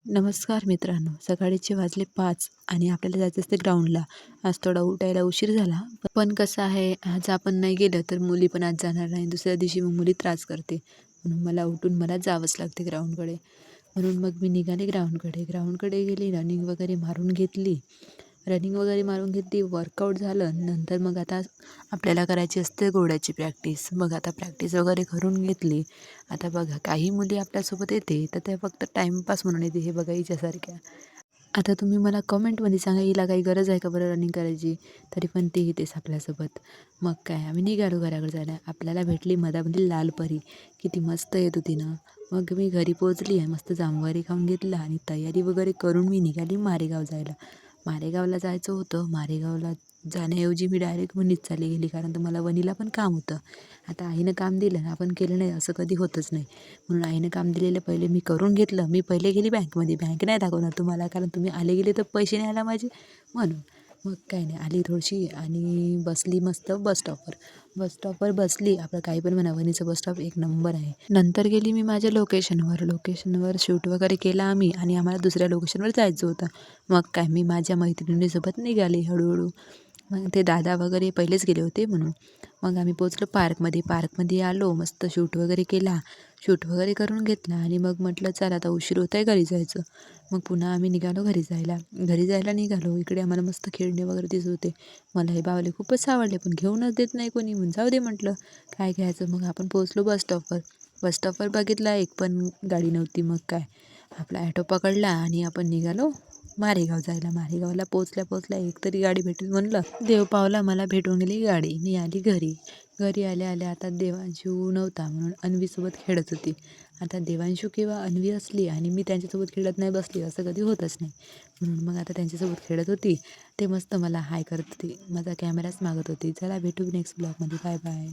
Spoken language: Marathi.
नमस्कार मित्रांनो, सकाळचे वाजले 5 आणि आपल्याला जायचं असते ग्राउंडला. आज थोडा उठायला उशीर झाला. पण कसं आहे, आज आपण नाही गेलं तर मुली पण आज जाणार नाही. दुसऱ्या दिवशी मग मुली त्रास करते. म्हणून मला उठून मला जावंच लागते ग्राउंडकडे. म्हणून मग मी निघाले ग्राउंडकडे. ग्राउंडकडे गेली, रनिंग वगैरे मारून घेतली, वर्कआउट झालं. नंतर मग आता आपल्याला करायची असते घोड्याची प्रॅक्टिस. मग आता प्रॅक्टिस वगैरे करून घेतली. आता बघा, काही मुली आपल्यासोबत येते तर त्या फक्त टाईमपास म्हणून येते, हे बघा हिच्यासारख्या. आता तुम्ही मला कमेंटमध्ये सांगा, हिला काही गरज आहे का बरं रनिंग करायची? तरी पण ती येतेच आपल्यासोबत. मग काय, आम्ही निघालो घराकडे जायला. आपल्याला भेटली मधामध्ये लाल परी. किती मस्त येत होती ना. मग मी घरी पोहोचली आहे, मस्त जांभळी खाऊन घेतला आणि तयारी वगैरे करून मी निघाली मारेगाव जायला. मारेगावला जायचं होतं. मारेगावला जाण्याऐवजी मी डायरेक्ट वणीत चालली गेली, कारण तर मला वणीला पण काम होतं. आता आईनं काम दिलं ना, आपण केलं नाही असं कधी होतच नाही. म्हणून आईनं काम दिलेलं पहिले मी करून घेतलं. मी पहिले गेली बँकमध्ये. बँक नाही दाखवणार तुम्हाला, कारण तुम्ही आले गेले तर पैसे नाही आला माझे म्हणून. मग काही नाही, आली थोडीशी आणि बसली मस्त बस स्टॉपवर बसली. आपलं काही पण म्हणा, वणीचं बस स्टॉप एक नंबर आहे. नंतर गेली मी माझ्या लोकेशनवर शूट वगैरे केला आम्ही आणि आम्हाला दुसऱ्या लोकेशनवर जायचं होतं. मग काय, मी माझ्या मैत्रिणीसोबत निघाले हळूहळू. मग ते दादा वगैरे पहिलेच गेले होते म्हणून. मग आम्ही पोचलो पार्कमध्ये आलो, मस्त शूट वगैरे करून घेतला आणि मग म्हटलं चला आता उशीर होत आहे, घरी जायचं. मग पुन्हा आम्ही निघालो घरी जायला निघालो. इकडे आम्हाला मस्त खेळणे वगैरे दिसत होते. मला हे बावले खूपच आवडले, पण घेऊनच देत नाही कोणी. म्हणून जाऊ दे म्हटलं, काय घ्यायचं. मग आपण पोचलो बस स्टॉपवर बघितला, एक पण गाडी नव्हती. मग काय, आपला ॲटो पकडला आणि आपण निघालो मारेगाव जायला. मारेगावला पोचल्या एक तरी गाडी भेटेल म्हणलं. देव पावला, मला भेटून गेली गाडी. मी आली घरी आल्या आता देवांशू नव्हता, म्हणून अन्वीसोबत खेळत होती. आता देवांशू किंवा अन्वी असली आणि मी त्यांच्यासोबत खेळत नाही बसली, असं कधी होतच नाही. म्हणून मग आता त्यांच्यासोबत खेळत होती. ते मस्त मला हाय करत होती, माझा कॅमेराच मागत होती. चला भेटू नेक्स्ट ब्लॉगमध्ये. Bye bye.